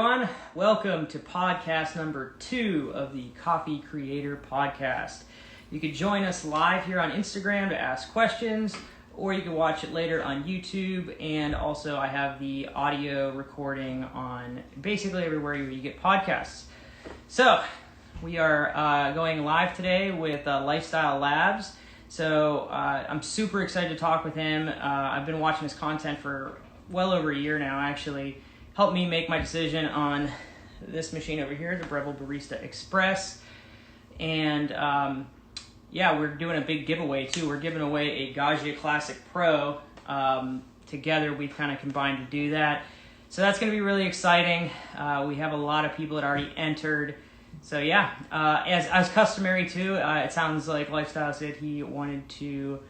everyone. Welcome to podcast number 2 of the Coffee Creator Podcast. You can join us live here on Instagram to ask questions, or you can watch it later on YouTube, and also I have the audio recording on basically everywhere you get podcasts. So, we are going live today with Lifestyle Labs. So, I'm super excited to talk with him. I've been watching his content for well over a year now, actually. Helped me make my decision on this machine over here, the Breville Barista Express. And we're doing a big giveaway too. We're giving away a Gaggia Classic Pro. Together we've kind of combined to do that. So that's going to be really exciting. We have a lot of people that already entered. So yeah, as customary too, it sounds like Lifestyle said he wanted to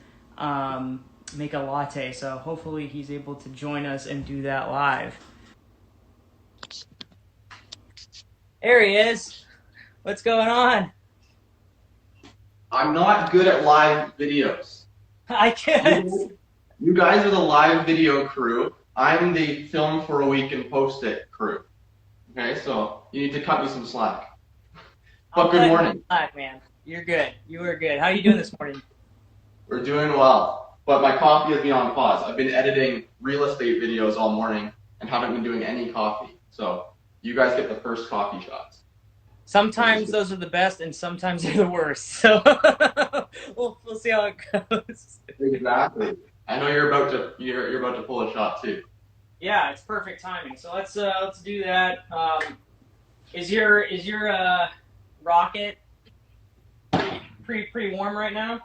make a latte. So hopefully he's able to join us and do that live. There he is. What's going on? I'm not good at live videos. I guess. You guys are the live video crew. I'm the film for a week and post it crew. Okay, so you need to cut me some slack. But good morning. Slack, man. You're good. You are good. How are you doing this morning? We're doing well. But my coffee has been on pause. I've been editing real estate videos all morning and haven't been doing any coffee. So you guys get the first coffee shots. Sometimes those are the best, and sometimes they're the worst. So we'll see how it goes. Exactly. I know you're about to pull a shot too. Yeah, it's perfect timing. So let's do that. Is your rocket pretty warm right now?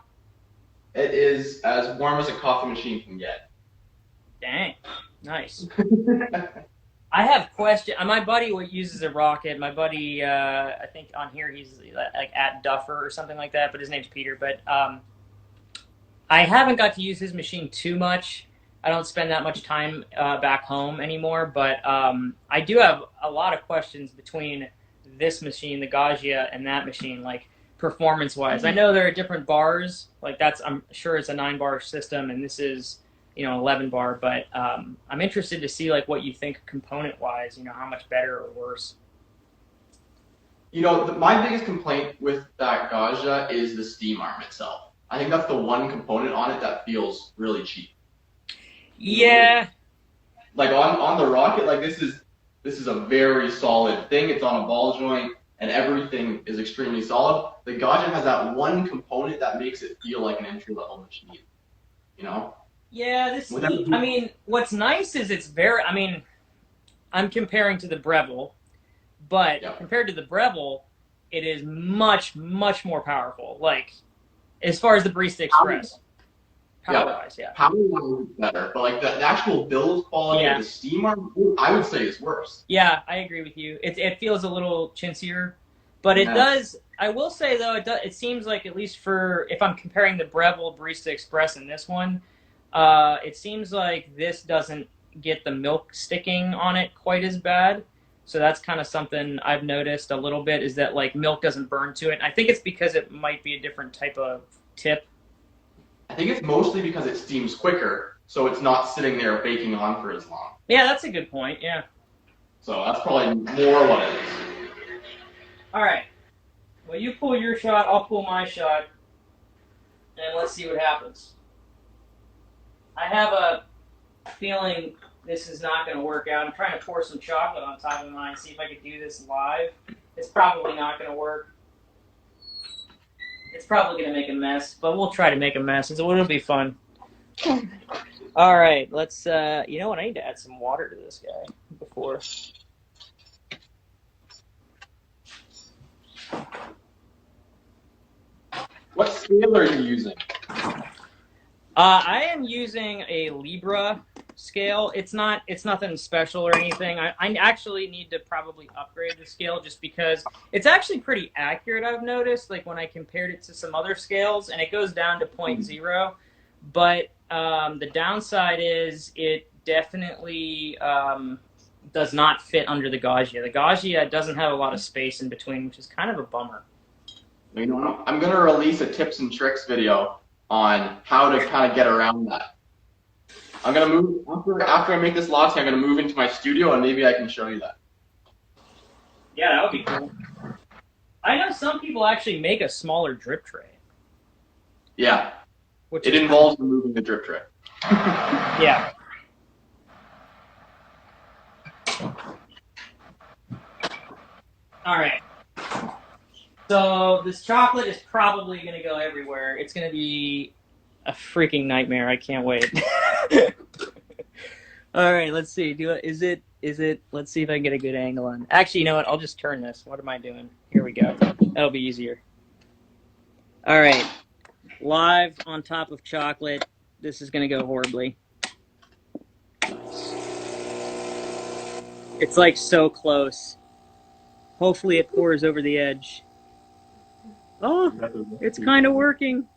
It is as warm as a coffee machine can get. Dang, nice. I have questions. My buddy uses a rocket. My buddy, I think on here he's like at Duffer or something like that, but his name's Peter. But I haven't got to use his machine too much. I don't spend that much time back home anymore. But I do have a lot of questions between this machine, the Gaggia, and that machine, like performance-wise. I know there are different bars. Like I'm sure it's a 9-bar system, and this is 11 bar, but I'm interested to see like what you think component wise, how much better or worse. My biggest complaint with that Gaggia is the steam arm itself. I think that's the one component on it that feels really cheap. Yeah. Like on the rocket, like this is a very solid thing. It's on a ball joint and everything is extremely solid. The Gaggia has that one component that makes it feel like an entry-level machine, Yeah, what's nice is it's very, I'm comparing to the Breville, but compared to the Breville, it is much, much more powerful. Like, as far as the Barista Express. Power-wise, yeah. Power-wise is better, but like the actual build quality of the steam arm, I would say is worse. Yeah, I agree with you. It feels a little chintzier, but it does, I will say though, it seems like at least if I'm comparing the Breville Barista Express and this one, it seems like this doesn't get the milk sticking on it quite as bad. So that's kind of something I've noticed a little bit, is that like milk doesn't burn to it. I think it's because it might be a different type of tip. I think it's mostly because it steams quicker, so it's not sitting there baking on for as long. Yeah, that's a good point, yeah. So that's probably more what it is. All right. Well, you pull your shot, I'll pull my shot, and let's see what happens. I have a feeling this is not going to work out. I'm trying to pour some chocolate on top of mine, see if I can do this live. It's probably not going to work. It's probably going to make a mess, but we'll try to make a mess. It'll be fun. All right, let's, you know what? I need to add some water to this guy before. What scale are you using? I am using a Libra scale. It's nothing special or anything. I actually need to probably upgrade the scale just because it's actually pretty accurate, I've noticed, like when I compared it to some other scales, and it goes down to 0.0. But the downside is it definitely does not fit under the Gaggia. The Gaggia doesn't have a lot of space in between, which is kind of a bummer. I'm going to release a tips and tricks video on how to kind of get around that. I'm going to move, after I make this latte, I'm going to move into my studio and maybe I can show you that. Yeah, that would be cool. I know some people actually make a smaller drip tray. Yeah. Which it involves removing the drip tray. Yeah. All right. So this chocolate is probably going to go everywhere. It's going to be a freaking nightmare. I can't wait. All right, let's see. Is it? Let's see if I can get a good angle on. Actually, you know what? I'll just turn this. What am I doing? Here we go. That'll be easier. All right. Live on top of chocolate. This is going to go horribly. It's like so close. Hopefully it pours over the edge. Oh, it's kind of working.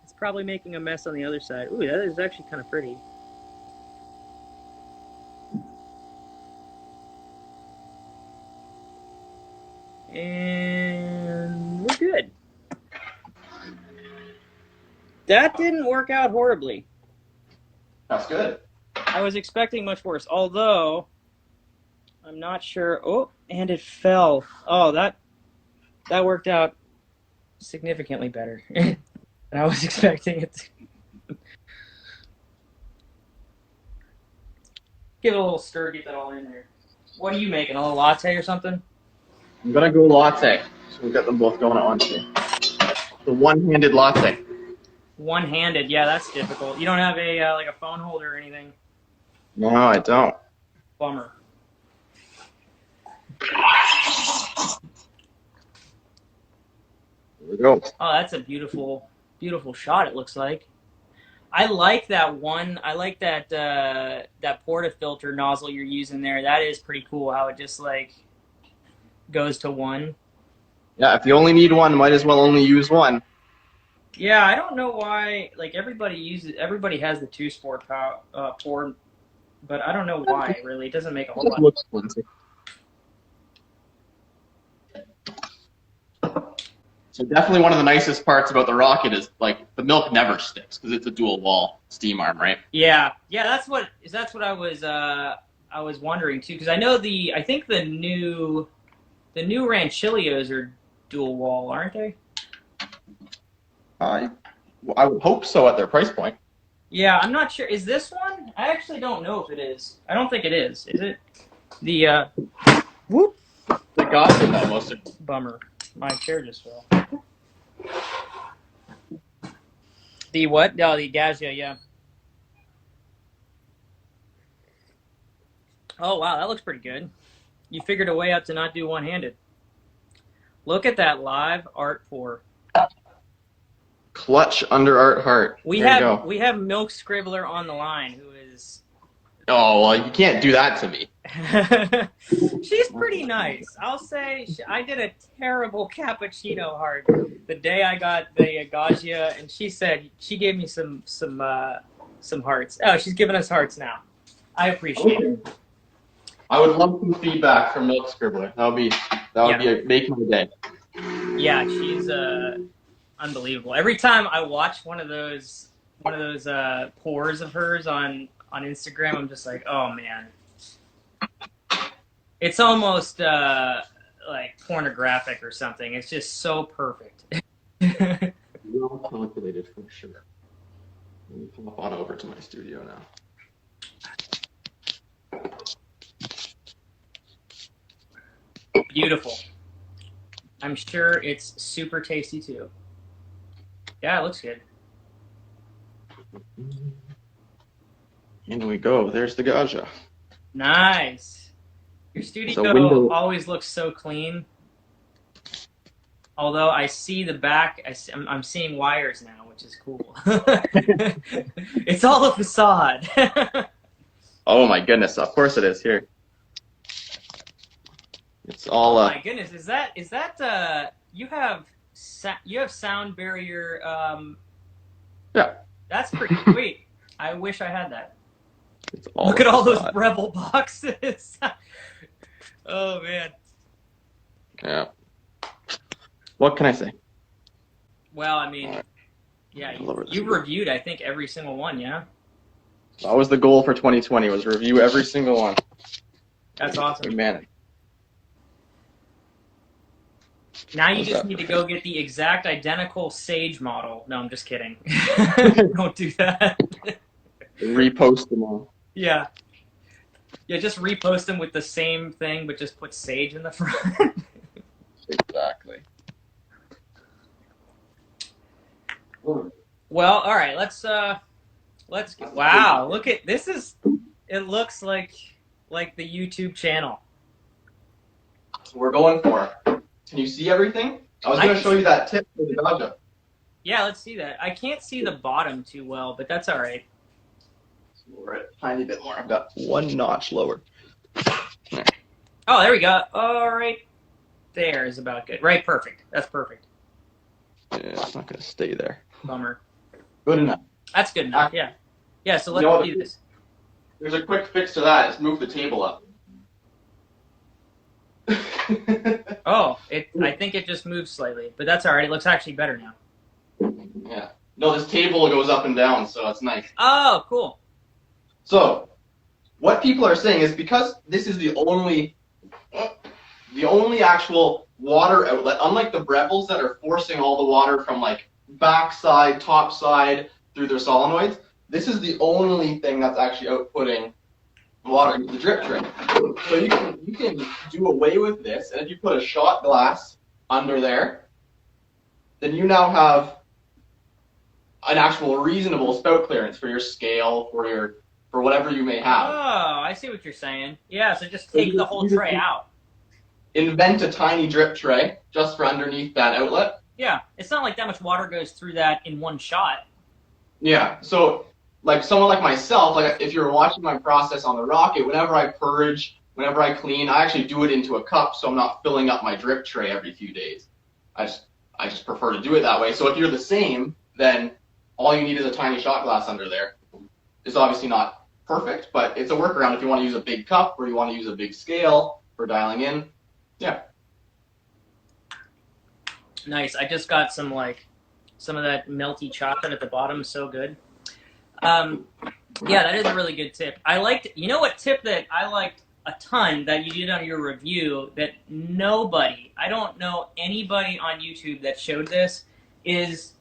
It's probably making a mess on the other side. Ooh, that is actually kind of pretty. And we're good. That didn't work out horribly. That's good. I was expecting much worse, although I'm not sure. Oh, and it fell. Oh, that worked out significantly better than I was expecting it to. Give it a little stir, get that all in there. What are you making? A little latte or something? I'm gonna go latte. So we've got them both going at once here. The one-handed latte. One-handed, yeah, that's difficult. You don't have a like a phone holder or anything? No, I don't. Bummer. Here we go. Oh, that's a beautiful, beautiful shot. It looks like. I like that one. I like that that portafilter nozzle you're using there. That is pretty cool. How it just like goes to one. Yeah, if you only need one, might as well only use one. Yeah, I don't know why. Like everybody has the two-sport pour, but I don't know why. Really, it doesn't make a whole lot. Looks plenty. So definitely one of the nicest parts about the Rocket is like the milk never sticks because it's a dual wall steam arm, right? Yeah. That's what I was wondering too, because I think the new Ranchilios are dual wall, aren't they? I would hope so at their price point. Yeah, I'm not sure. Is this one? I actually don't know if it is. I don't think it is. Is it? The whoop. The Gaggia almost. Bummer. My chair just fell. The what? No, the Gaggia, yeah. Oh, wow, that looks pretty good. You figured a way out to not do one-handed. Look at that live art pour. Clutch under art heart. We have Milk Scribbler on the line, who is... Oh, well, you can't do that to me. She's pretty nice. I'll say I did a terrible cappuccino heart the day I got the Gaggia, and she gave me some hearts. Oh, she's giving us hearts now. I appreciate it. I would love some feedback from Milk Scribbler. That would be make my day. Yeah, she's unbelievable. Every time I watch one of those pours of hers on Instagram, I'm just like, oh man. It's almost like pornographic or something. It's just so perfect. Well calculated for sure. Let me pop on over to my studio now. Beautiful. I'm sure it's super tasty too. Yeah, it looks good. In we go. There's the Gaggia. Nice. Your studio always looks so clean. Although I see the back, I'm seeing wires now, which is cool. It's all a facade. Oh my goodness! Of course it is. Here, it's all. Oh my goodness! Is that you have sound barrier? Yeah. That's pretty sweet. I wish I had that. It's all Look at all those Breville boxes. Oh man. Yeah. What can I say? Well, I mean, yeah, you reviewed, I think, every single one, yeah? That was the goal for 2020, was review every single one. That's awesome. We managed. Now you just need to go get the exact identical Sage model. No, I'm just kidding. Don't do that. Repost them all. Yeah. Yeah, just repost them with the same thing, but just put Sage in the front. Exactly. Well, all right, let's wow, look at this it looks like the YouTube channel. So we're going for it. Can you see everything? I was going to show you that tip for the Gaggia. Yeah, let's see that. I can't see the bottom too well, but that's all right. Lower it a tiny bit more. I've got one notch lower. Oh, there we go. All right. There is about good. Right, perfect. That's perfect. Yeah, it's not going to stay there. Bummer. Good enough. That's good enough, yeah. Yeah, so let's do this. There's a quick fix to that. Just move the table up. Oh, I think it just moved slightly, but that's all right. It looks actually better now. Yeah. No, this table goes up and down, so it's nice. Oh, cool. So, what people are saying is because this is the only actual water outlet, unlike the Brevilles that are forcing all the water from like backside, top side through their solenoids, this is the only thing that's actually outputting water into the drip tray. So you can do away with this, and if you put a shot glass under there, then you now have an actual reasonable spout clearance for your scale, for whatever you may have. Oh, I see what you're saying. Yeah, so just take the whole tray out. Invent a tiny drip tray just for underneath that outlet. Yeah, it's not like that much water goes through that in one shot. Yeah, so like someone like myself, like if you're watching my process on the Rocket, whenever I purge, whenever I clean, I actually do it into a cup so I'm not filling up my drip tray every few days. I just prefer to do it that way. So if you're the same, then all you need is a tiny shot glass under there. It's obviously not perfect, but it's a workaround if you want to use a big cup or you want to use a big scale for dialing in. Yeah. Nice. I just got some of that melty chocolate at the bottom. So good. Yeah, that is a really good tip. You know what tip that I liked a ton that you did on your review that I don't know anybody on YouTube that showed this, is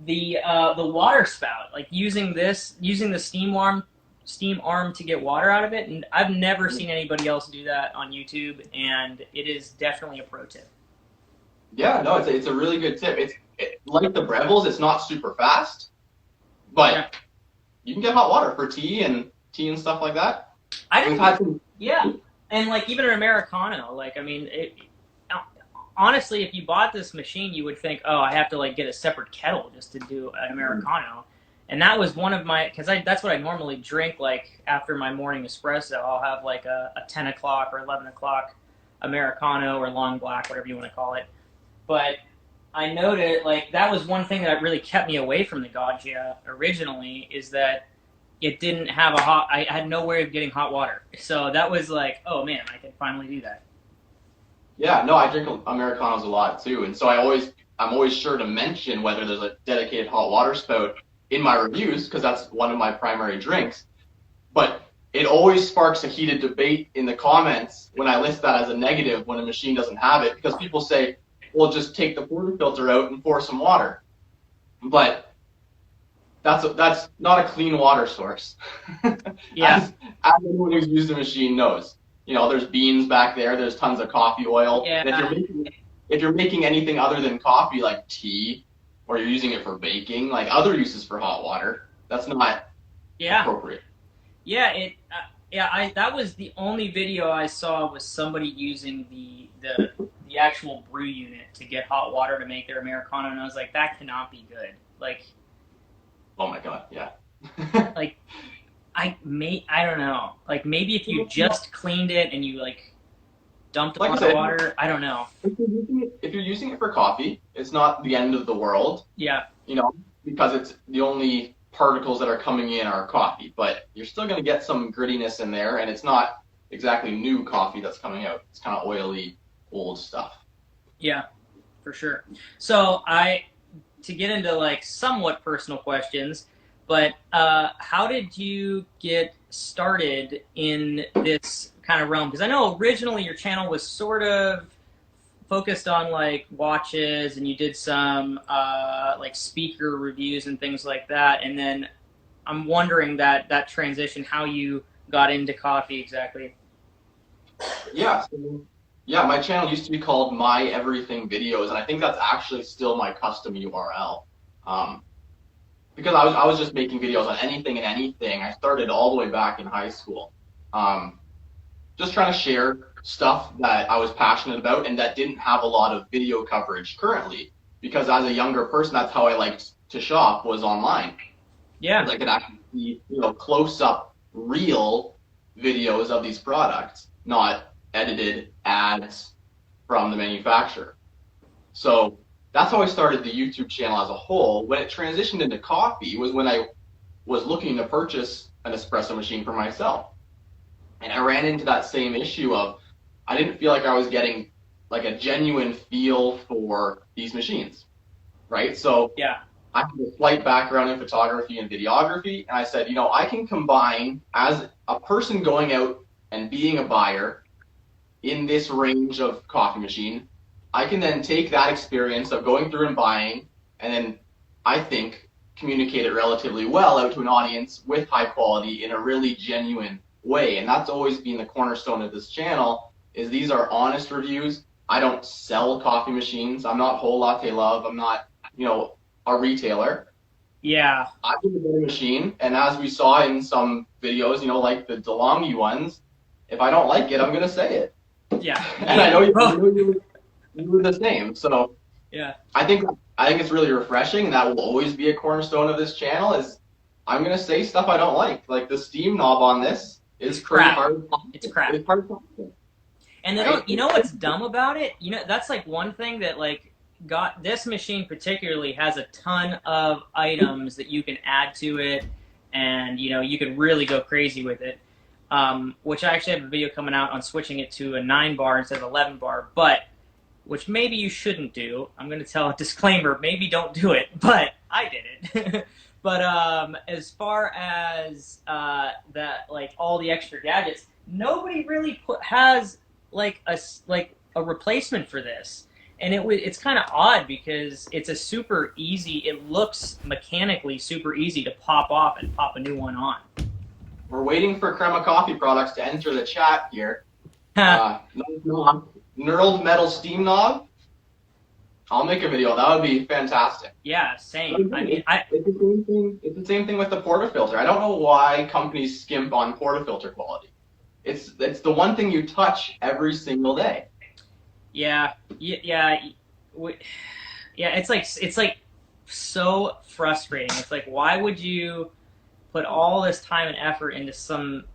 the water spout, like using the steam arm to get water out of it. And I've never seen anybody else do that on YouTube, and it is definitely a pro tip. Yeah, no, it's a really good tip. Like the Brevilles, it's not super fast, but you can get hot water for tea and stuff like that. Yeah, and like even an Americano, like, I mean, honestly, if you bought this machine, you would think, oh, I have to like get a separate kettle just to do an Americano. And that was one of my, because that's what I normally drink, like after my morning espresso. I'll have like a 10 o'clock or 11 o'clock Americano or long black, whatever you want to call it. But I noted, like, that was one thing that really kept me away from the Gaggia originally, is that it didn't have I had no way of getting hot water. So that was like, oh man, I can finally do that. Yeah, no, I drink Americanos a lot too, and so I'm always sure to mention whether there's a dedicated hot water spout in my reviews, because that's one of my primary drinks. But it always sparks a heated debate in the comments when I list that as a negative when a machine doesn't have it, because people say, well, just take the portafilter out and pour some water. But that's not a clean water source. Yeah. As anyone who's used the machine knows. You know, there's beans back there, there's tons of coffee oil. Yeah. And if you're making anything other than coffee, like tea, or you're using it for baking, like other uses for hot water, that's not appropriate. Yeah, that was the only video I saw was somebody using the actual brew unit to get hot water to make their Americano, and I was like, that cannot be good. Like, oh my god, yeah. Like, I don't know. Like, maybe if you just cleaned it and you like dumped a bunch of water, I don't know. If you're using it for coffee, it's not the end of the world. Yeah. You know, because it's the only particles that are coming in are coffee, but you're still going to get some grittiness in there, and it's not exactly new coffee that's coming out. It's kind of oily, old stuff. Yeah, for sure. So to get into like somewhat personal questions, but how did you get started in this kind of realm? Because I know originally your channel was sort of focused on like watches, and you did some like speaker reviews and things like that. And then I'm wondering that transition, how you got into coffee exactly. Yeah. So, yeah, my channel used to be called My Everything Videos, and I think that's actually still my custom URL. Because I was just making videos on anything and anything. I started all the way back in high school. Just trying to share stuff that I was passionate about and that didn't have a lot of video coverage currently. Because as a younger person, that's how I liked to shop, was online. Yeah. I could actually see, close-up, real videos of these products, not edited ads from the manufacturer. So that's how I started the YouTube channel as a whole. When it transitioned into coffee was when I was looking to purchase an espresso machine for myself. And I ran into that same issue of I didn't feel like I was getting like a genuine feel for these machines, right? So Yeah. I have a slight background in photography and videography, and I said, I can combine as a person going out and being a buyer in this range of coffee machine. I can then take that experience of going through and buying, and then I think communicate it relatively well out to an audience with high quality in a really genuine way. And that's always been the cornerstone of this channel, is these are honest reviews. I don't sell coffee machines. I'm not Whole Latte Love. I'm not, a retailer. Yeah. I give a better machine, and as we saw in some videos, like the DeLonghi ones, if I don't like it, I'm gonna say it. Yeah. And I know you were the same. So yeah. I think it's really refreshing, and that will always be a cornerstone of this channel. Is I'm gonna say stuff I don't like. Like the steam knob on this is pretty hard. It's crap. It's hard. And they don't. You know what's dumb about it? That's like one thing that this machine particularly has a ton of items that you can add to it, and you could really go crazy with it. Which I actually have a video coming out on switching it to a 9-bar instead of 11-bar, but which maybe you shouldn't do. I'm going to tell a disclaimer, maybe don't do it, but I did it. But as far as that, all the extra gadgets, nobody really has a replacement for this. And it's kind of odd because it's a super easy, it looks mechanically super easy to pop off and pop a new one on. We're waiting for Crema Coffee Products to enter the chat here. Knurled metal steam knob. I'll make a video. That would be fantastic. Yeah, same. It's the same thing. It's the same thing with the portafilter. I don't know why companies skimp on portafilter quality. It's the one thing you touch every single day. Yeah. It's like so frustrating. It's like, why would you put all this time and effort into some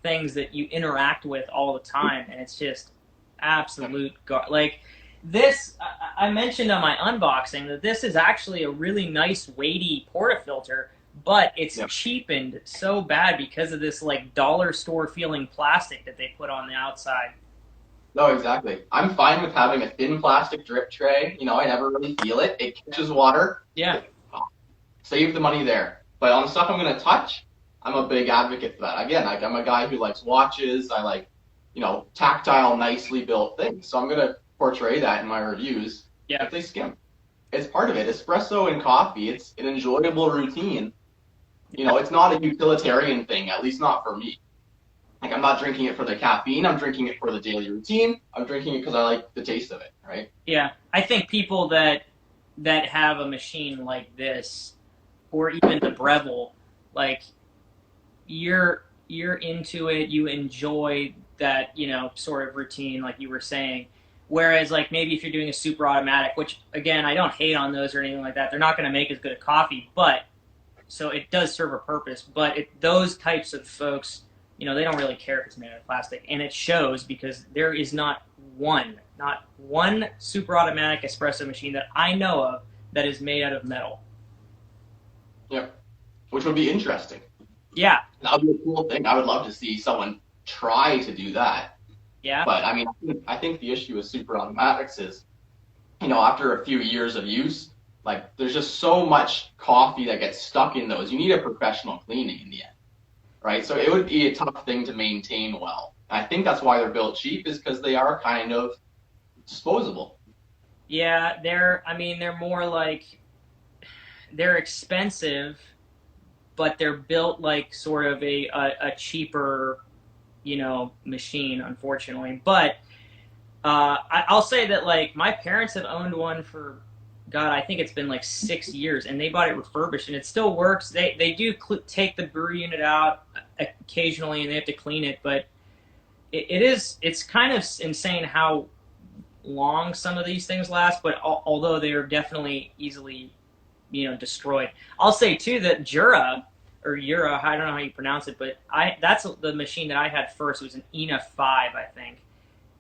things that you interact with all the time, and it's just absolute this. I mentioned on my unboxing that this is actually a really nice weighty portafilter, but it's cheapened so bad because of this dollar store feeling plastic that they put on the outside. No, exactly. I'm fine with having a thin plastic drip tray. I never really feel it. It catches water. Yeah. Save the money there. But on stuff I'm going to touch, I'm a big advocate for that. Again, I'm a guy who likes watches. I like, tactile, nicely built things. So I'm going to portray that in my reviews. Yeah. If they skim. It's part of it. Espresso and coffee, it's an enjoyable routine. It's not a utilitarian thing, at least not for me. I'm not drinking it for the caffeine. I'm drinking it for the daily routine. I'm drinking it because I like the taste of it, right? Yeah. I think people that have a machine like this, or even the Breville, you're into it. You enjoy that, sort of routine, like you were saying. Whereas, maybe if you're doing a super automatic, which, again, I don't hate on those or anything like that. They're not going to make as good a coffee, so it does serve a purpose. But those types of folks, they don't really care if it's made out of plastic. And it shows because there is not one super automatic espresso machine that I know of that is made out of metal. Yep. Which would be interesting. Yeah. That would be a cool thing. I would love to see someone try to do that. Yeah. But, I think the issue with super automatics is, after a few years of use, there's just so much coffee that gets stuck in those. You need a professional cleaning in the end. Right, so it would be a tough thing to maintain well, I think that's why they're built cheap, is because they are kind of disposable. Yeah, they're more like, they're expensive, but they're built like sort of a cheaper, machine, unfortunately. But I'll say that, like, my parents have owned one for, God, I think it's been like 6 years, and they bought it refurbished, and it still works. They do take the brew unit out occasionally, and they have to clean it, but it's kind of insane how long some of these things last. But although they are definitely easily, destroyed. I'll say too that Jura, I don't know how you pronounce it, but that's the machine that I had first. It was an ENA 5, I think.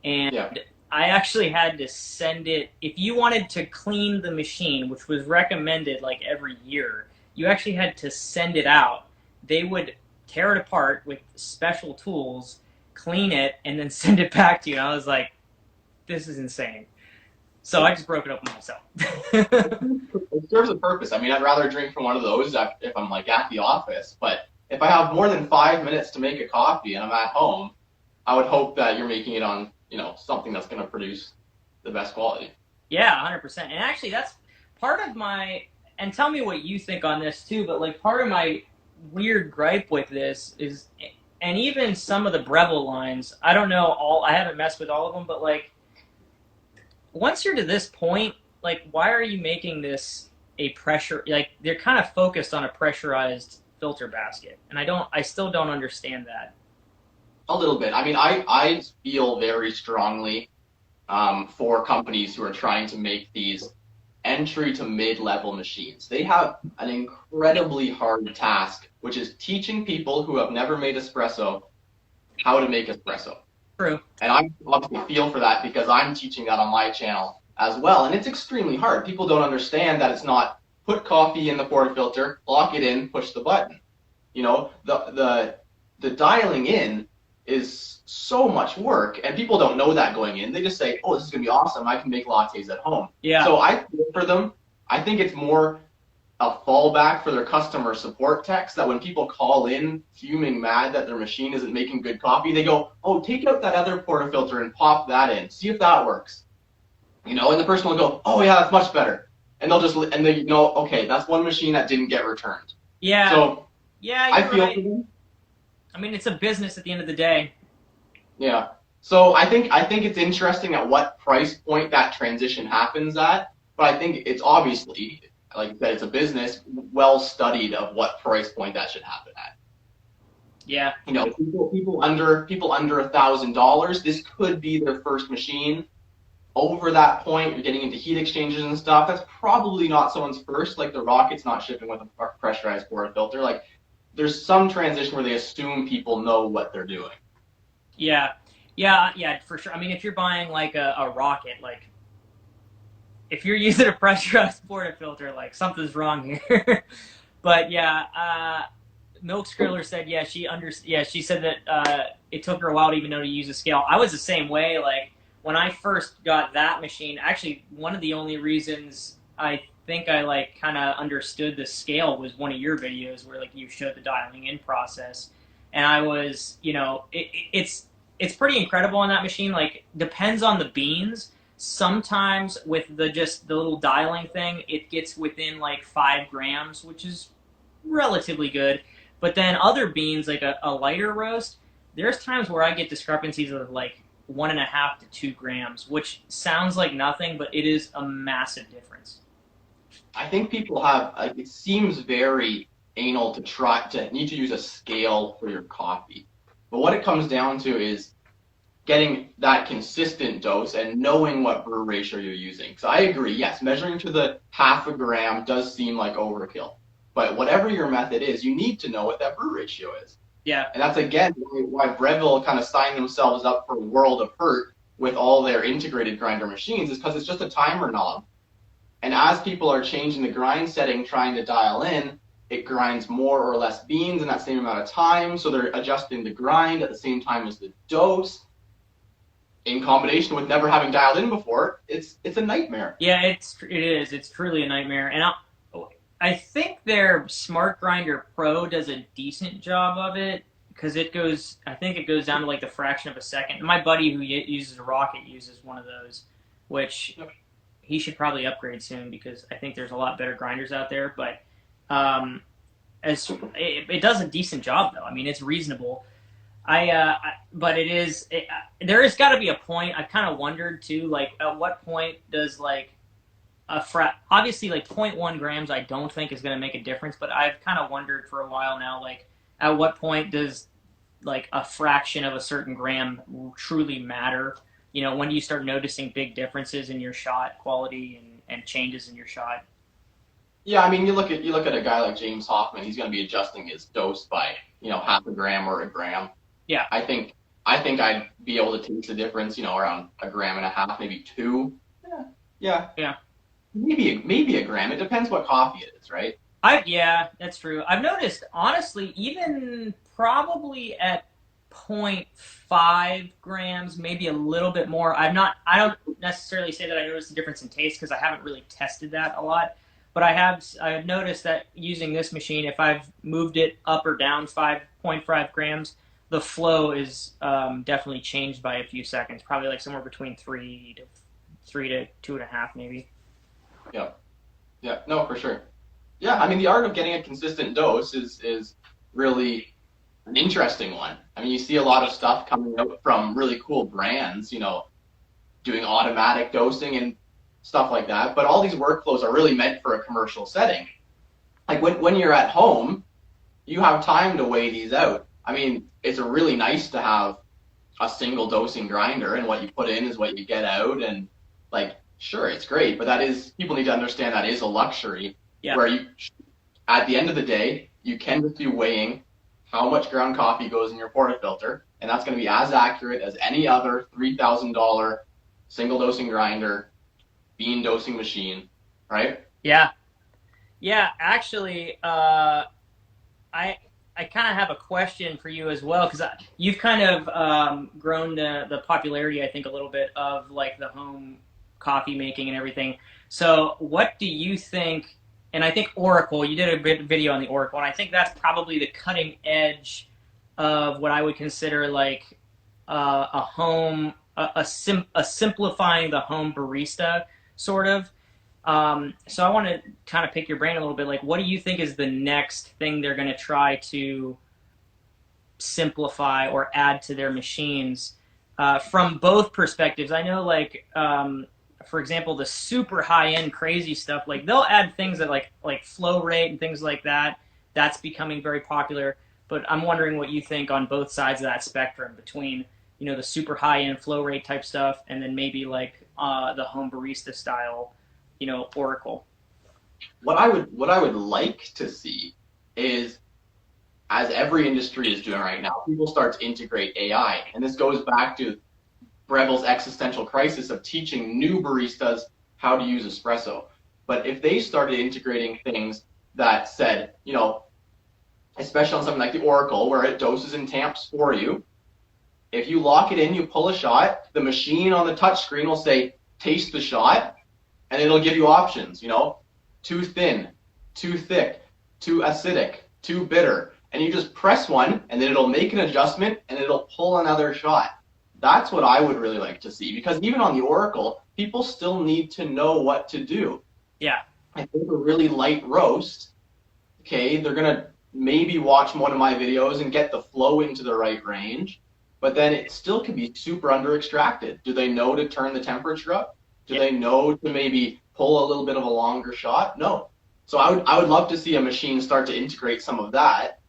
And Yeah. I actually had to send it, if you wanted to clean the machine, which was recommended like every year, you actually had to send it out. They would tear it apart with special tools, clean it, and then send it back to you. And I was like, this is insane. So I just broke it open myself. It serves a purpose. I mean, I'd rather drink from one of those if I'm like at the office, but if I have more than 5 minutes to make a coffee and I'm at home, I would hope that you're making it on, something that's going to produce the best quality. Yeah, 100%. And actually, that's part of my, and tell me what you think on this too, but like part of my weird gripe with this is, and even some of the Breville lines, I don't know I haven't messed with all of them, but like, once you're to this point, like, why are you making this a pressure, like, they're kind of focused on a pressurized filter basket, and I still don't understand that. A little bit. I mean, I feel very strongly for companies who are trying to make these entry to mid-level machines. They have an incredibly hard task, which is teaching people who have never made espresso how to make espresso. True. And I obviously feel for that because I'm teaching that on my channel as well. And it's extremely hard. People don't understand that it's not put coffee in the portafilter, lock it in, push the button. The dialing in is so much work, and people don't know that going in. They just say, oh, this is going to be awesome. I can make lattes at home. Yeah. So I feel for them. I think it's more a fallback for their customer support techs, that when people call in fuming mad that their machine isn't making good coffee, they go, oh, take out that other portafilter and pop that in. See if that works. And the person will go, oh, yeah, that's much better. And they know, okay, that's one machine that didn't get returned. Yeah. So yeah, I feel right. for them. I mean, it's a business at the end of the day. Yeah. So I think it's interesting at what price point that transition happens at, but I think it's obviously, like that, it's a business well studied of what price point that should happen at. Yeah. People under $1,000, this could be their first machine. Over that point, you're getting into heat exchangers and stuff. That's probably not someone's first. Like the Rocket's not shipping with a pressurized portafilter. Like, there's some transition where they assume people know what they're doing. Yeah, for sure. I mean, if you're buying like a Rocket, like, if you're using a pressurized portafilter, like, something's wrong here. But yeah, Milk Skriller said, she said that it took her a while to even know to use a scale. I was the same way. Like, when I first got that machine, actually, one of the only reasons I think I like kind of understood the scale was one of your videos where like you showed the dialing in process, and I was, it's pretty incredible on that machine. Like, depends on the beans. Sometimes with the little dialing thing, it gets within like 5 grams, which is relatively good. But then other beans, like a lighter roast, there's times where I get discrepancies of like 1.5 to 2 grams, which sounds like nothing, but it is a massive difference. I think people have, it seems very anal to need to use a scale for your coffee. But what it comes down to is getting that consistent dose and knowing what brew ratio you're using. So I agree, yes, measuring to the 0.5 gram does seem like overkill. But whatever your method is, you need to know what that brew ratio is. Yeah. And that's, again, why Breville kind of signed themselves up for a world of hurt with all their integrated grinder machines, is because it's just a timer knob. And as people are changing the grind setting, trying to dial in, it grinds more or less beans in that same amount of time. So they're adjusting the grind at the same time as the dose. In combination with never having dialed in before, it's a nightmare. Yeah, it is. It's truly a nightmare. And I think their Smart Grinder Pro does a decent job of it. because I think it goes down to like the fraction of a second. My buddy who uses a Rocket uses one of those, which he should probably upgrade soon because I think there's a lot better grinders out there. But it does a decent job though. I mean, it's reasonable. But there has got to be a point. I've kind of wondered too, like at what point does like obviously like 0.1 grams I don't think is going to make a difference, but I've kind of wondered for a while now, like at what point does like a fraction of a certain gram truly matter? You know, when do you start noticing big differences in your shot quality and changes in your shot? Yeah, I mean, you look at a guy like James Hoffman. He's going to be adjusting his dose by half a gram or a gram. Yeah, I think I'd be able to taste the difference, around a gram and a half, maybe two. Yeah. Maybe a gram. It depends what coffee it is, right? Yeah, that's true. I've noticed, honestly, even probably at 0.5 grams, maybe a little bit more. I don't necessarily say that I noticed a difference in taste because I haven't really tested that a lot. But I've noticed that using this machine, if I've moved it up or down 5.5 grams, the flow is definitely changed by a few seconds. Probably like somewhere between 3 to 2.5, maybe. Yeah, no, for sure. Yeah, I mean, the art of getting a consistent dose is really an interesting one. I mean, you see a lot of stuff coming out from really cool brands, doing automatic dosing and stuff like that. But all these workflows are really meant for a commercial setting. Like when you're at home, you have time to weigh these out. I mean, it's really nice to have a single dosing grinder, and what you put in is what you get out, and like, sure, it's great, but people need to understand that is a luxury. Yeah. Where at the end of the day, you can just be weighing how much ground coffee goes in your portafilter, and that's going to be as accurate as any other $3,000 single dosing grinder, bean dosing machine, right? Yeah. Actually, I kind of have a question for you as well, because you've kind of grown the popularity, I think, a little bit of like the home coffee making and everything. So what do you think? And I think Oracle, you did a video on the Oracle, and I think that's probably the cutting edge of what I would consider like a simplifying the home barista sort of. So I want to kind of pick your brain a little bit. Like, what do you think is the next thing they're going to try to simplify or add to their machines from both perspectives? I know, like, for example, the super high-end crazy stuff, like they'll add things that like flow rate and things like that. That's becoming very popular. But I'm wondering what you think on both sides of that spectrum between, the super high-end flow rate type stuff and then maybe like the home barista style, Oracle. What I would like to see is, as every industry is doing right now, people start to integrate AI. And this goes back to Breville's existential crisis of teaching new baristas how to use espresso. But if they started integrating things that said, especially on something like the Oracle, where it doses and tamps for you, if you lock it in, you pull a shot, the machine on the touch screen will say, taste the shot, and it'll give you options, too thin, too thick, too acidic, too bitter. And you just press one, and then it'll make an adjustment, and it'll pull another shot. That's what I would really like to see, because even on the Oracle, people still need to know what to do. Yeah. I think a really light roast, okay, they're going to maybe watch one of my videos and get the flow into the right range, but then it still could be super under extracted. Do they know to turn the temperature up? Do they know to maybe pull a little bit of a longer shot? No. So I would love to see a machine start to integrate some of that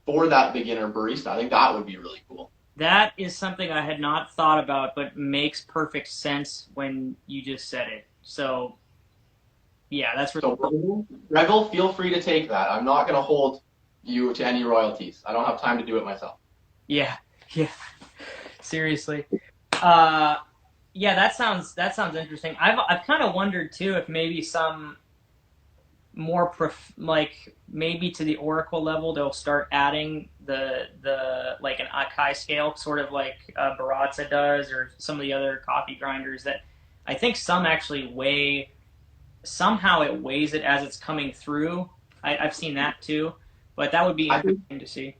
for that beginner barista. I think that would be really cool. That is something I had not thought about, but makes perfect sense when you just said it. So, yeah, that's really cool. Breville, feel free to take that. I'm not going to hold you to any royalties. I don't have time to do it myself. Yeah. Seriously. Yeah, that sounds interesting. I've kind of wondered too if maybe some more maybe to the Oracle level they'll start adding the like an Akai scale, sort of like Baratza does, or some of the other coffee grinders that I think some actually weigh. Somehow it weighs it as it's coming through. I've seen that too, but that would be interesting to see.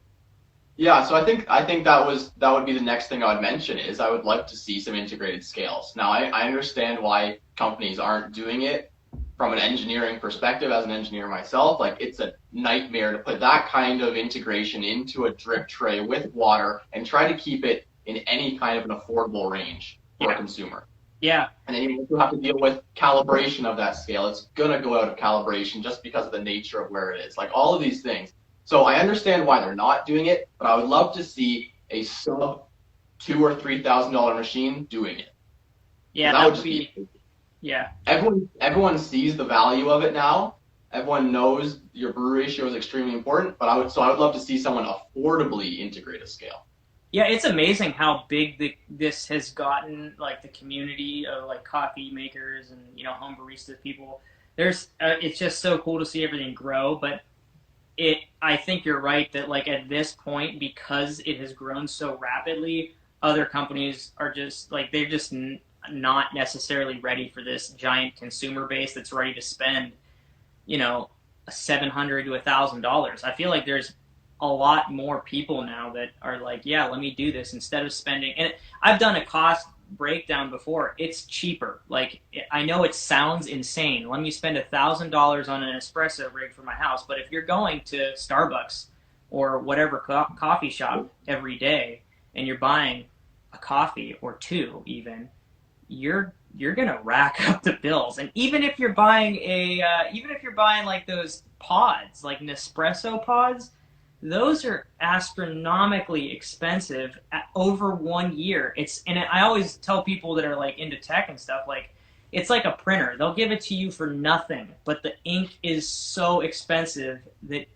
Yeah, so I think that would be the next thing I would mention is I would like to see some integrated scales. Now I understand why companies aren't doing it from an engineering perspective. As an engineer myself, like it's a nightmare to put that kind of integration into a drip tray with water and try to keep it in any kind of an affordable range for a consumer. Yeah. And then you also have to deal with calibration of that scale. It's gonna go out of calibration just because of the nature of where it is. Like all of these things. So I understand why they're not doing it, but I would love to see a sub $2,000 or $3,000 machine doing it. Yeah, that that would would just be. be Yeah. everyone sees the value of it now. Everyone knows your brew ratio is extremely important, but I would love to see someone affordably integrate a scale. Yeah, it's amazing how big this has gotten, like the community of like coffee makers and home barista people. It's just so cool to see everything grow. But I think you're right that like at this point, because it has grown so rapidly, other companies are just like they're just not necessarily ready for this giant consumer base that's ready to spend, $700 to $1,000. I feel like there's a lot more people now that are like, yeah, let me do this instead of spending. And I've done a cost breakdown before. It's cheaper. Like I know it sounds insane. Let me spend $1,000 on an espresso rig for my house, but if you're going to Starbucks or whatever coffee shop every day and you're buying a coffee or two, even you're gonna rack up the bills. And even if you're buying like those pods, like Nespresso pods, those are astronomically expensive over 1 year. And I always tell people that are like into tech and stuff, like it's like a printer. They'll give it to you for nothing, but the ink is so expensive that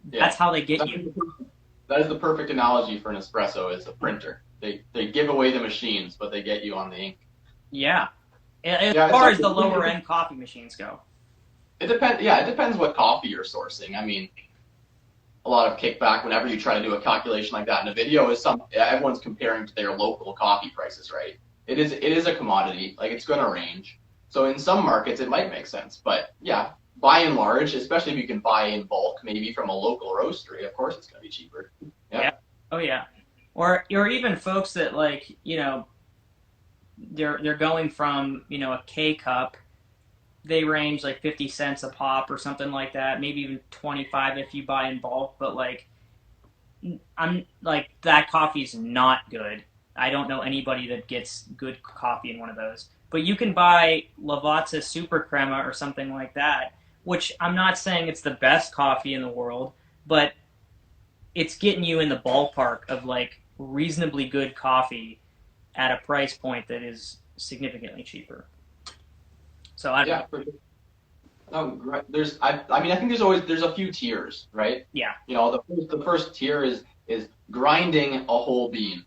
that's how they get you. That is the perfect analogy for an espresso is a printer. They give away the machines, but they get you on the ink. Yeah. As far as the lower end coffee machines go. It depends. Yeah, it depends what coffee you're sourcing. I mean, a lot of kickback whenever you try to do a calculation like that in a video is everyone's comparing to their local coffee prices, right? It is a commodity. Like it's going to range. So in some markets it might make sense, but yeah, by and large, especially if you can buy in bulk, maybe from a local roastery, of course it's going to be cheaper. Yeah. Oh yeah. Or even folks that like, they're going from, a K cup, they range like 50 cents a pop or something like that, maybe even 25 if you buy in bulk, but like I'm like that coffee's not good. I don't know anybody that gets good coffee in one of those. But you can buy Lavazza Super Crema or something like that, which I'm not saying it's the best coffee in the world, but it's getting you in the ballpark of like reasonably good coffee at a price point that is significantly cheaper. So I don't know. I think there's a few tiers, right? Yeah. The first tier is grinding a whole bean,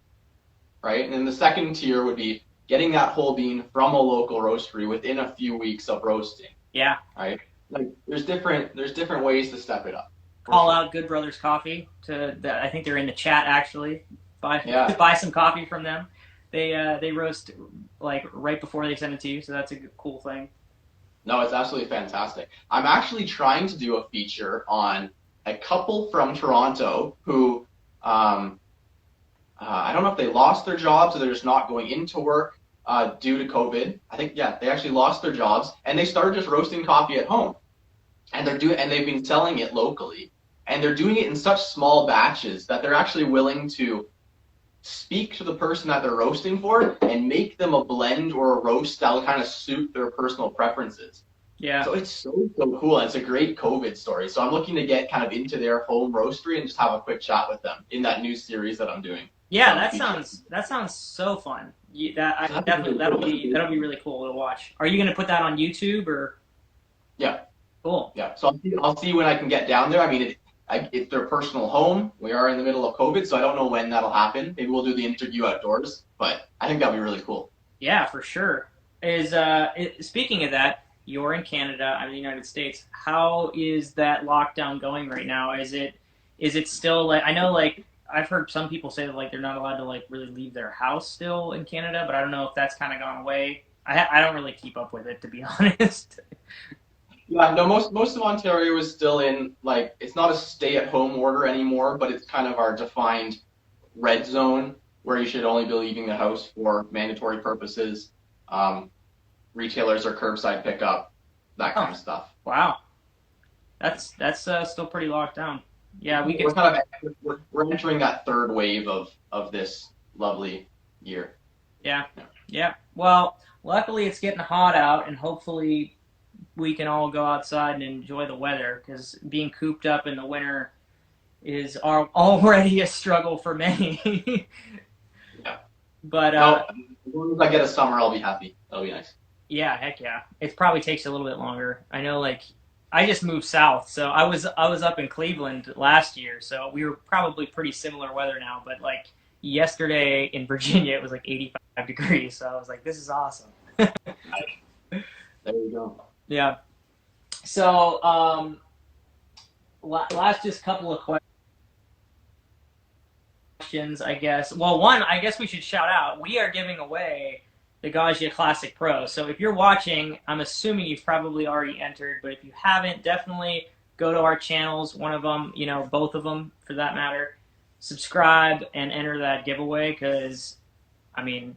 right? And then the second tier would be getting that whole bean from a local roastery within a few weeks of roasting. Yeah. Right? Like there's different ways to step it up. Call out Good Brothers Coffee I think they're in the chat actually. Buy some coffee from them. They roast like right before they send it to you, so that's a cool thing. No, it's absolutely fantastic. I'm actually trying to do a feature on a couple from Toronto who I don't know if they lost their jobs or they're just not going into work due to COVID. I think they actually lost their jobs and they started just roasting coffee at home, and they've been selling it locally, and they're doing it in such small batches that they're actually willing to speak to the person that they're roasting for and make them a blend or a roast that'll kind of suit their personal preferences. Yeah. So it's so cool, and it's a great COVID story. So I'm looking to get kind of into their home roastery and just have a quick chat with them in that new series that I'm doing. Yeah, that sounds so fun. That'll be really cool to watch. Are you going to put that on YouTube or? Yeah. Cool. Yeah. So I'll see when I can get down there. I mean, it's their personal home. We are in the middle of COVID, so I don't know when that'll happen. Maybe we'll do the interview outdoors, but I think that'll be really cool. Yeah, for sure. Speaking of that, you're in Canada, I'm in the United States. How is that lockdown going right now? Is it still like, I know like I've heard some people say that like they're not allowed to like really leave their house still in Canada, but I don't know if that's kind of gone away. I don't really keep up with it, to be honest. Yeah, no, most of Ontario is still in, like, it's not a stay-at-home order anymore, but it's kind of our defined red zone where you should only be leaving the house for mandatory purposes. Um, Retailers are curbside pickup, that Oh, kind of stuff. wow. That's still pretty locked down. Yeah, we We're could. kind of we're entering that third wave of this lovely year. Yeah, yeah. Well, luckily it's getting hot out, and hopefully we can all go outside and enjoy the weather. Because being cooped up in the winter is already a struggle for many. Yeah. But No, as long as I get a summer, I'll be happy. That'll be nice. yeah, heck yeah. It probably takes a little bit longer. I know, like I just moved south, so I was up in Cleveland last year, so we were probably pretty similar weather now. But like yesterday in Virginia, it was like 85 degrees, so I was like, this is awesome. There you go. Yeah. So last just couple of questions, I guess. Well, one, I guess we should shout out. We are giving away the Gaggia Classic Pro. So if you're watching, I'm assuming you've probably already entered, but if you haven't, definitely go to our channels, one of them, both of them for that matter. Subscribe and enter that giveaway because, I mean,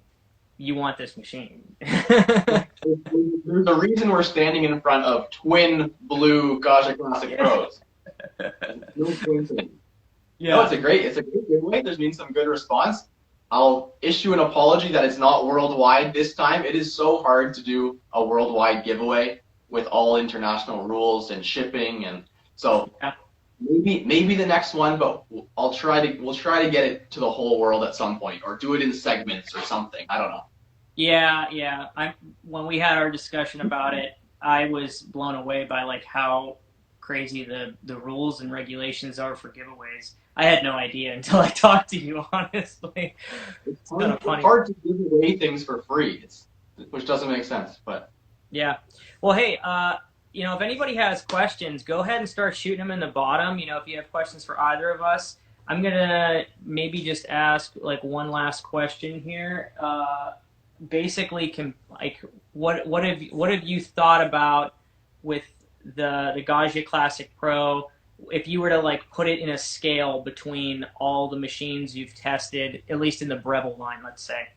you want this machine. There's a reason we're standing in front of twin blue Gaggia Classic Pros. No coincidence. Yeah. No, it's a great giveaway. There's been some good response. I'll issue an apology that it's not worldwide this time. It is so hard to do a worldwide giveaway with all international rules and shipping, and so Yeah. maybe the next one, but we'll try to get it to the whole world at some point, or do it in segments or something. I don't know. Yeah. When we had our discussion about it, I was blown away by like how crazy the rules and regulations are for giveaways. I had no idea until I talked to you, honestly. It's kind of funny. hard to give away things for free, which doesn't make sense, but Yeah. Well, hey, if anybody has questions, go ahead and start shooting them in the bottom. If you have questions for either of us, I'm gonna maybe just ask like one last question here. Basically, what have you thought about with the Gaggia Classic Pro? If you were to like put it in a scale between all the machines you've tested, at least in the Breville line, let's say.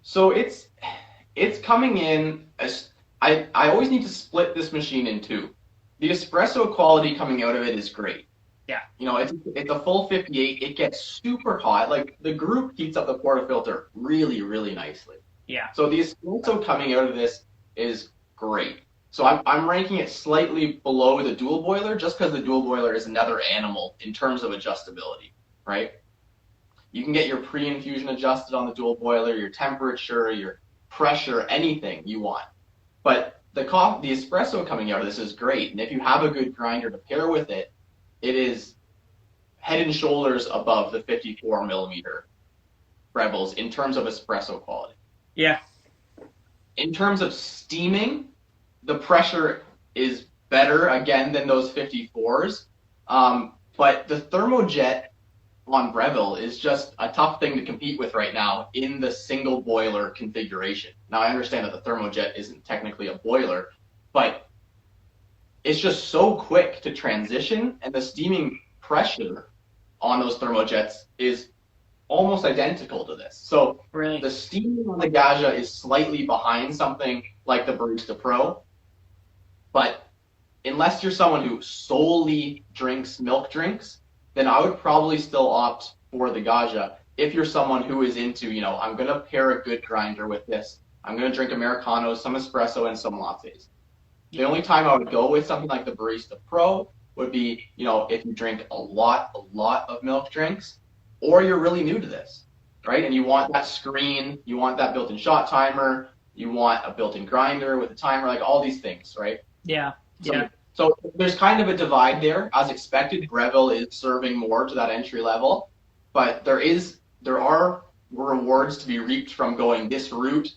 so it's coming in as I always need to split this machine in two. The espresso quality coming out of it is great. Yeah. It's a full 58. It gets super hot. Like the group heats up the portafilter really, really nicely. Yeah. So the espresso coming out of this is great. So I'm ranking it slightly below the dual boiler just because the dual boiler is another animal in terms of adjustability, right? You can get your pre-infusion adjusted on the dual boiler, your temperature, your pressure, anything you want. But the espresso coming out of this is great. And if you have a good grinder to pair with it, it is head and shoulders above the 54 millimeter Brevilles in terms of espresso quality. Yeah. In terms of steaming, the pressure is better, again, than those 54s. But the thermojet on Breville is just a tough thing to compete with right now in the single boiler configuration. Now, I understand that the thermojet isn't technically a boiler, but it's just so quick to transition, and the steaming pressure on those thermojets is almost identical to this. So Really? the steaming on the Gaggia is slightly behind something like the Barista Pro, but unless you're someone who solely drinks milk drinks, then I would probably still opt for the Gaggia. If you're someone who is into, I'm going to pair a good grinder with this. I'm going to drink Americanos, some espresso, and some lattes. The only time I would go with something like the Barista Pro would be, if you drink a lot of milk drinks, or you're really new to this, right? And you want that screen, you want that built-in shot timer, you want a built-in grinder with a timer, like all these things, right? Yeah. So there's kind of a divide there. As expected, Breville is serving more to that entry level, but there are rewards to be reaped from going this route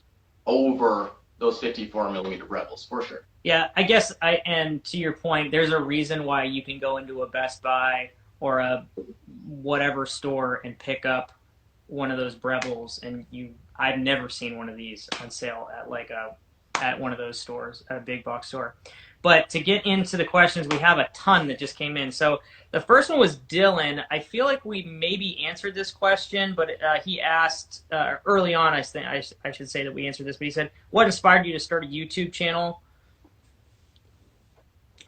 over those 54 millimeter Brevilles, for sure. Yeah, I guess and to your point, there's a reason why you can go into a Best Buy or a whatever store and pick up one of those Brevilles, and I've never seen one of these on sale at like a at one of those stores, a big box store. But to get into the questions, we have a ton that just came in. So the first one was Dylan. I feel like we maybe answered this question, but he asked early on. I think I should say that we answered this, but he said, "What inspired you to start a YouTube channel?"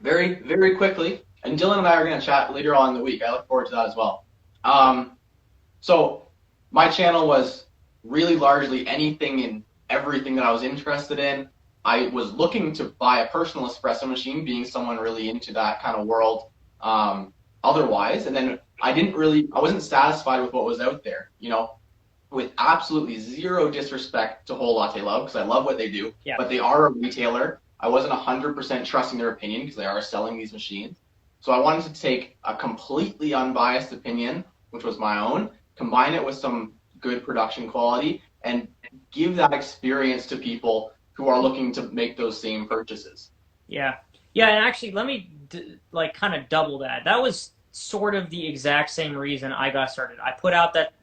Very, very quickly, and Dylan and I are going to chat later on in the week. I look forward to that as well. So my channel was really largely anything and everything that I was interested in. I was looking to buy a personal espresso machine, being someone really into that kind of world otherwise. And then I wasn't satisfied with what was out there, with absolutely zero disrespect to Whole Latte Love, because I love what they do, but they are a retailer. I wasn't 100% trusting their opinion because they are selling these machines. So I wanted to take a completely unbiased opinion, which was my own, combine it with some good production quality, and give that experience to people who are looking to make those same purchases. Yeah, and actually, let me kind of double that. That was sort of the exact same reason I got started. I put out that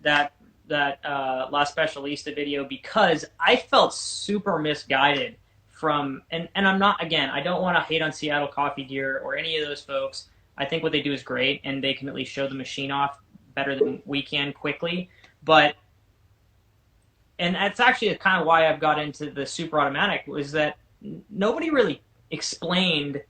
La Specialista video because I felt super misguided from, and I'm not, again, I don't want to hate on Seattle Coffee Gear or any of those folks. I think what they do is great, and they can at least show the machine off better than we can quickly. And that's actually kind of why I've got into the super automatic, was that nobody really explained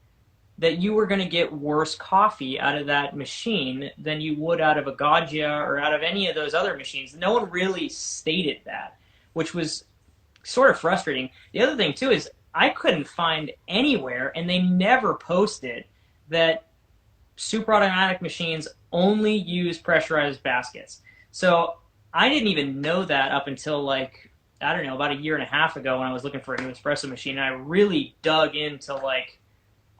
that you were going to get worse coffee out of that machine than you would out of a Gaggia or out of any of those other machines. No one really stated that, which was sort of frustrating. The other thing, too, is I couldn't find anywhere, and they never posted, that super automatic machines only use pressurized baskets. So I didn't even know that up until about a year and a half ago when I was looking for a new espresso machine. And I really dug into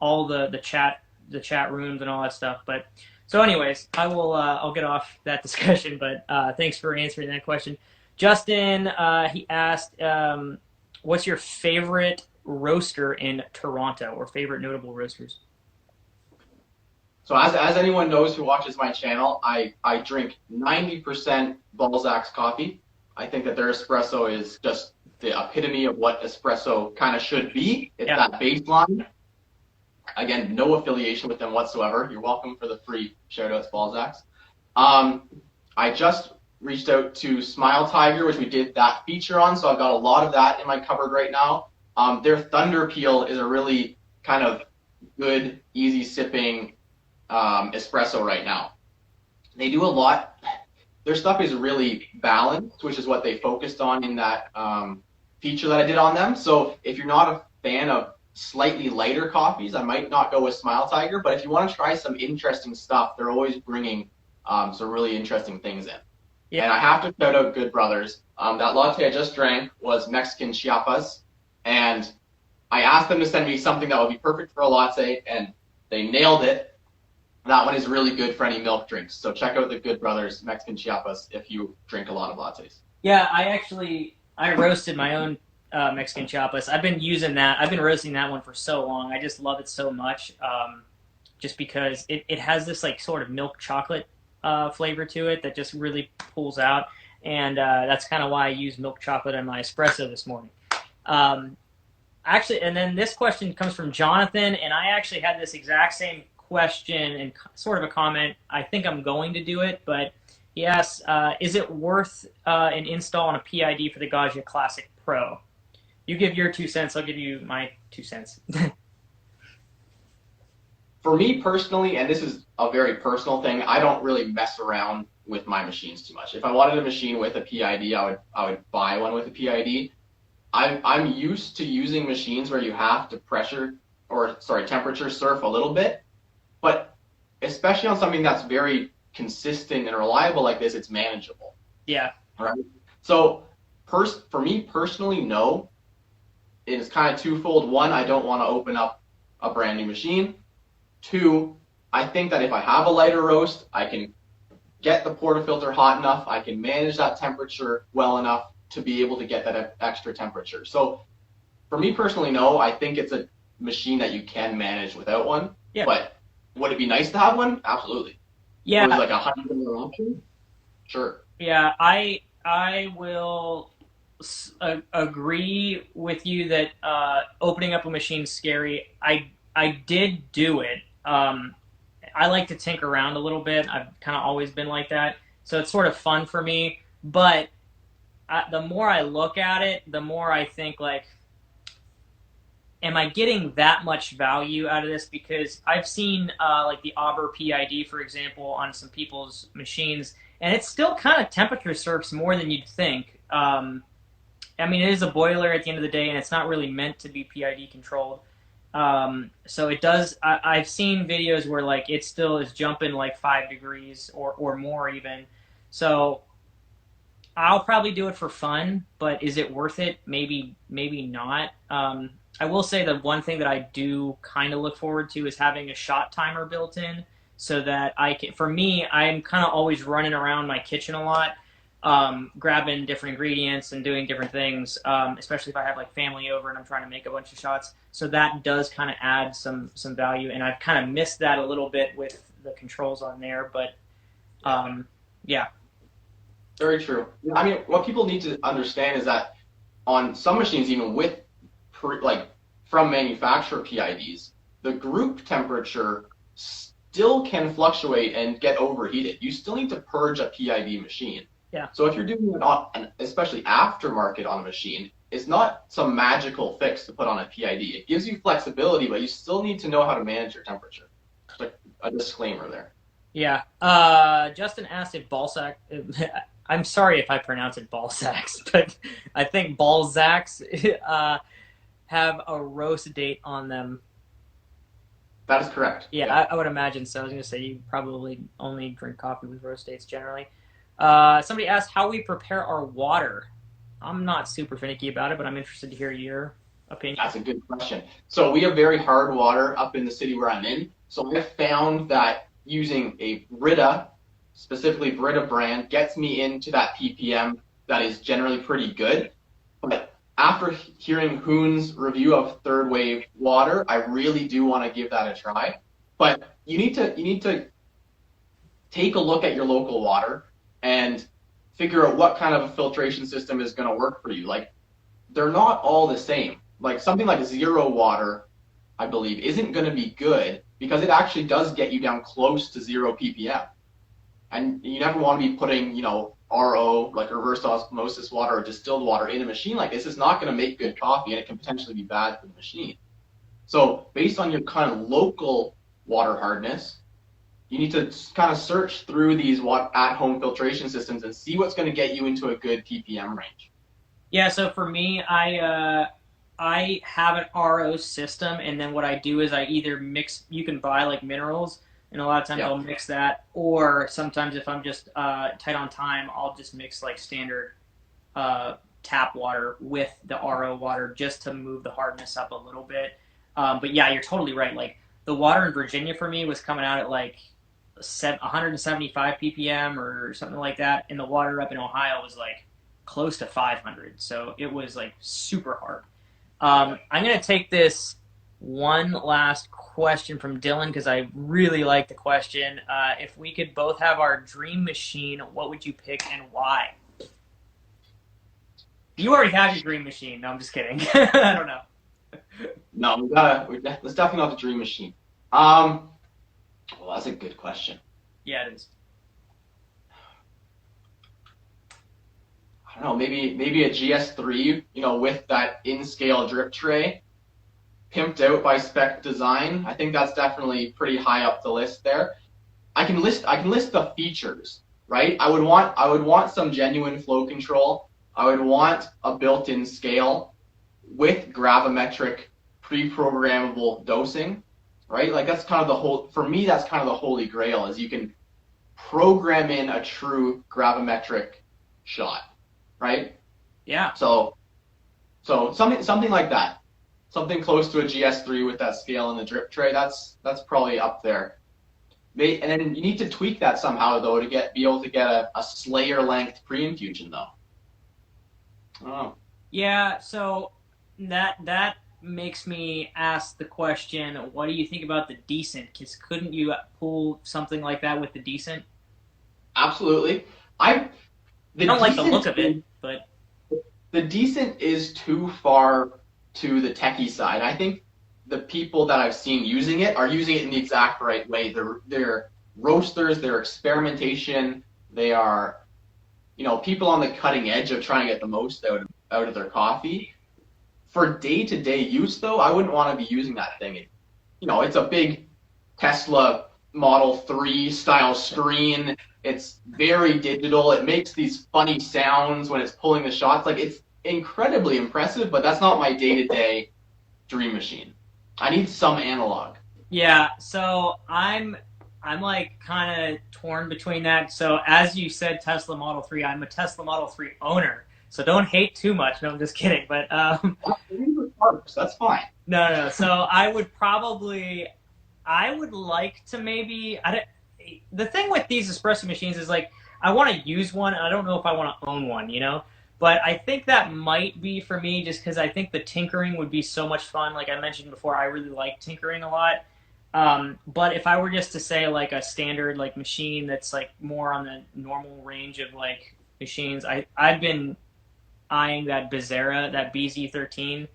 all the chat rooms and all that stuff. But so anyways, I'll get off that discussion, but thanks for answering that question. Justin, he asked, what's your favorite roaster in Toronto, or favorite notable roasters? So as anyone knows who watches my channel, I drink 90% Balzac's coffee. I think that their espresso is just the epitome of what espresso kind of should be. It's that baseline. Again, no affiliation with them whatsoever. You're welcome for the free shout-outs, Balzac's. I just reached out to Smile Tiger, which we did that feature on, so I've got a lot of that in my cupboard right now. Their Thunder Peel is a really kind of good, easy sipping espresso right now. They do a lot. Their stuff is really balanced, which is what they focused on in that feature that I did on them. So if you're not a fan of slightly lighter coffees, I might not go with Smile Tiger, but if you want to try some interesting stuff, they're always bringing some really interesting things in. Yeah. And I have to shout out Good Brothers. That latte I just drank was Mexican Chiapas, and I asked them to send me something that would be perfect for a latte, and they nailed it. That one is really good for any milk drinks. So check out the Good Brothers Mexican Chiapas if you drink a lot of lattes. Yeah, I roasted my own Mexican Chiapas. I've been using that. I've been roasting that one for so long. I just love it so much, just because it has this sort of milk chocolate flavor to it that just really pulls out. And that's kind of why I use milk chocolate in my espresso this morning. Actually, and then this question comes from Jonathan, and I actually had this exact same question and sort of a comment. I think I'm going to do it, but he asks, is it worth an install on a PID for the Gaggia Classic Pro? You give your 2 cents, I'll give you my 2 cents. For me personally, and this is a very personal thing, I don't really mess around with my machines too much. If I wanted a machine with a PID, I would buy one with a PID. I'm used to using machines where you have to temperature surf a little bit. But especially on something that's very consistent and reliable like this, it's manageable. Yeah. Right? So for me personally, no. It's kind of twofold. One, I don't want to open up a brand new machine. Two, I think that if I have a lighter roast, I can get the portafilter hot enough, I can manage that temperature well enough to be able to get that extra temperature. So for me personally, no. I think it's a machine that you can manage without one. Yeah. But would it be nice to have one? Absolutely. Yeah. Was $100 option? Sure. Yeah, I will agree with you that opening up a machine's scary. I did do it. I like to tinker around a little bit. I've kind of always been like that, so it's sort of fun for me. But the more I look at it, the more I think like, am I getting that much value out of this? Because I've seen like the Auber PID, for example, on some people's machines, and it still kind of temperature surfs more than you'd think. I mean, it is a boiler at the end of the day, and it's not really meant to be PID controlled. So it does. I've seen videos where like it still is jumping like 5 degrees or more even. So I'll probably do it for fun, but is it worth it? Maybe not. I will say the one thing that I do kind of look forward to is having a shot timer built in, so that I can. For me, I'm kind of always running around my kitchen a lot, grabbing different ingredients and doing different things, especially if I have like family over and I'm trying to make a bunch of shots. So that does kind of add some value, and I've kind of missed that a little bit with the controls on there. But yeah. Very true. I mean, what people need to understand is that on some machines, even with from manufacturer PIDs, the group temperature still can fluctuate and get overheated. You still need to purge a PID machine. Yeah. So if you're doing it on, especially aftermarket on a machine, it's not some magical fix to put on a PID. It gives you flexibility, but you still need to know how to manage your temperature. Just like a disclaimer there. Yeah. Justin asked if Balzac. I'm sorry if I pronounce it Balzacs, but I think Balzacs have a roast date on them. That is correct. Yeah. I would imagine so. I was going to say you probably only drink coffee with roast dates generally. Somebody asked how we prepare our water. I'm not super finicky about it, but I'm interested to hear your opinion. That's a good question. So we have very hard water up in the city where I'm in. So I found that using a Brita, specifically Brita brand, gets me into that PPM that is generally pretty good. But after hearing Hoon's review of third wave water, I really do want to give that a try. But you need to take a look at your local water and figure out what kind of a filtration system is going to work for you. Like, they're not all the same. Like something like zero water, I believe, isn't going to be good because it actually does get you down close to 0 ppm. And you never want to be putting, RO, like reverse osmosis water or distilled water in a machine like this. It's not going to make good coffee, and it can potentially be bad for the machine. So based on your kind of local water hardness, you need to kind of search through these at-home filtration systems and see what's going to get you into a good ppm range. Yeah, so for me, I have an RO system, and then what I do is I either mix. You can buy like minerals, and a lot of times I'll mix that, or sometimes if I'm just tight on time, I'll just mix like standard tap water with the RO water just to move the hardness up a little bit. But yeah, you're totally right. Like the water in Virginia for me was coming out at like 175 ppm or something like that, and the water up in Ohio was like close to 500. So it was like super hard. I'm going to take this one last question from Dylan because I really like the question. If we could both have our dream machine, what would you pick and why? You already have your dream machine. No, I'm just kidding. I don't know. No, let's definitely not the dream machine. Well, that's a good question. Yeah, it is. I don't know, maybe a GS3, with that in-scale drip tray, pimped out by Spec Design. I think that's definitely pretty high up the list there. I can list the features, right? I would want some genuine flow control. I would want a built-in scale with gravimetric pre-programmable dosing, right? Like that's kind of for me, that's kind of the holy grail, is you can program in a true gravimetric shot. Right? Yeah. So something like that, something close to a GS3 with that scale and the drip tray. That's probably up there. And then you need to tweak that somehow though to be able to get a Slayer length pre-infusion though. Oh. Yeah. So that makes me ask the question: what do you think about the Decent? Because couldn't you pull something like that with the Decent? Absolutely. I don't like the look of it, but the decent is too far to the techie side. I think the people that I've seen using it are using it in the exact right way. They're roasters, they're experimentation, they are, people on the cutting edge of trying to get the most out of their coffee. For day-to-day use, though, I wouldn't want to be using that thing. It's a big Tesla Model 3 style screen. It's very digital. It makes these funny sounds when it's pulling the shots. Like, it's incredibly impressive, but that's not my day-to-day dream machine. I need some analog. Yeah, so I'm like kind of torn between that. So as you said, Tesla Model 3, I'm a Tesla Model 3 owner. So don't hate too much. No, I'm just kidding. But that's fine. No. So I would like to maybe. The thing with these espresso machines is like I want to use one. And I don't know if I want to own one. But I think that might be for me, just because I think the tinkering would be so much fun. Like I mentioned before, I really like tinkering a lot. But if I were just to say like a standard like machine that's like more on the normal range of like machines, I've been eyeing that Bizarra, that BZ13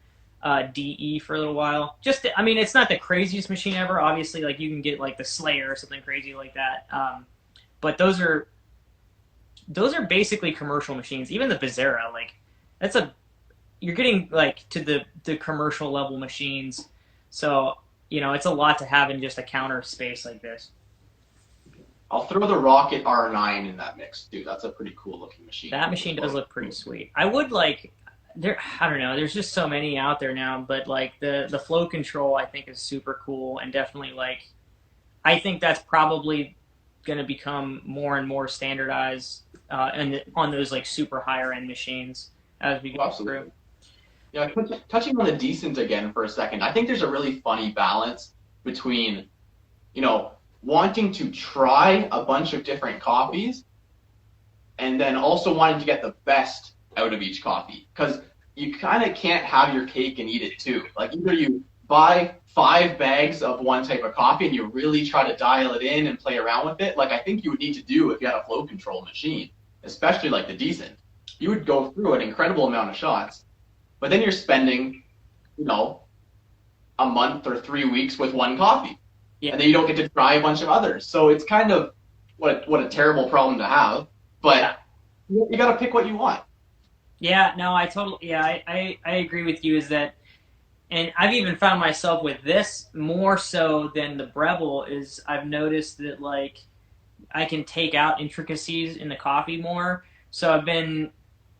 DE for a little while. It's not the craziest machine ever. Obviously, like you can get like the Slayer or something crazy like that. But those are basically commercial machines. Even the Bizarra, like you're getting like to the commercial level machines. So, it's a lot to have in just a counter space like this. I'll throw the Rocket R9 in that mix, too. That's a pretty cool looking machine. That machine does look pretty sweet. I would like, I don't know, there's just so many out there now, but like the flow control I think is super cool, and definitely like, I think that's probably going to become more and more standardized and on those like super higher end machines as we go through. Yeah, touching on the decent again for a second, I think there's a really funny balance between, wanting to try a bunch of different coffees and then also wanting to get the best out of each coffee, because you kind of can't have your cake and eat it too. Like either you buy 5 bags of one type of coffee and you really try to dial it in and play around with it, like I think you would need to do if you had a flow control machine, especially like the decent. You would go through an incredible amount of shots, but then you're spending, a month or 3 weeks with one coffee. Yeah. And then you don't get to try a bunch of others. So it's kind of what a terrible problem to have. But you got to pick what you want. Yeah, no, I agree with you. Is that, and I've even found myself with this more so than the Breville, is I've noticed that like I can take out intricacies in the coffee more. So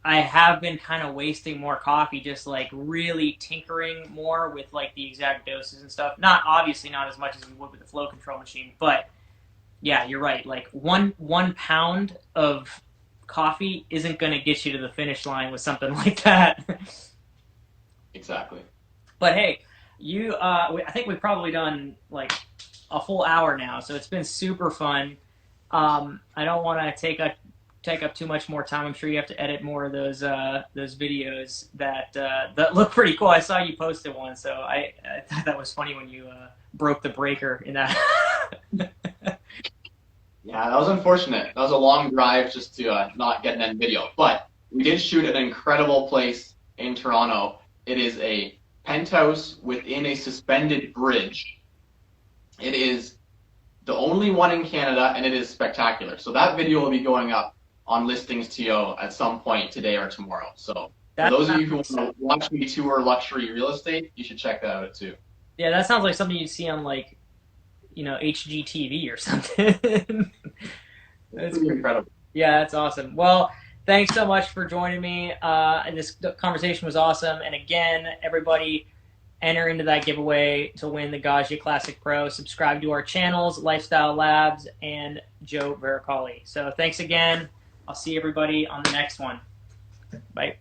I have been kind of wasting more coffee, just like really tinkering more with like the exact doses and stuff. Obviously not as much as we would with the flow control machine, but yeah, you're right. Like one pound of coffee isn't going to get you to the finish line with something like that. Exactly. But hey, I think we've probably done like a full hour now, so it's been super fun. I don't want to take up too much more time. I'm sure you have to edit more of those videos that look pretty cool. I saw you posted one, so I thought that was funny when you broke the breaker in that. Yeah, that was unfortunate. That was a long drive just to not get an end video. But we did shoot at an incredible place in Toronto. It is a penthouse within a suspended bridge. It is the only one in Canada, and it is spectacular. So that video will be going up on Listings.to at some point today or tomorrow. So for those of you who want to watch me tour luxury real estate, you should check that out too. Yeah, that sounds like something you'd see on like, HGTV or something. That's incredible. Yeah, that's awesome. Well, thanks so much for joining me. And this conversation was awesome. And again, everybody, enter into that giveaway to win the Gaggia Classic Pro. Subscribe to our channels, Lifestyle Labs and Joe Vericali. So thanks again. I'll see everybody on the next one. Bye.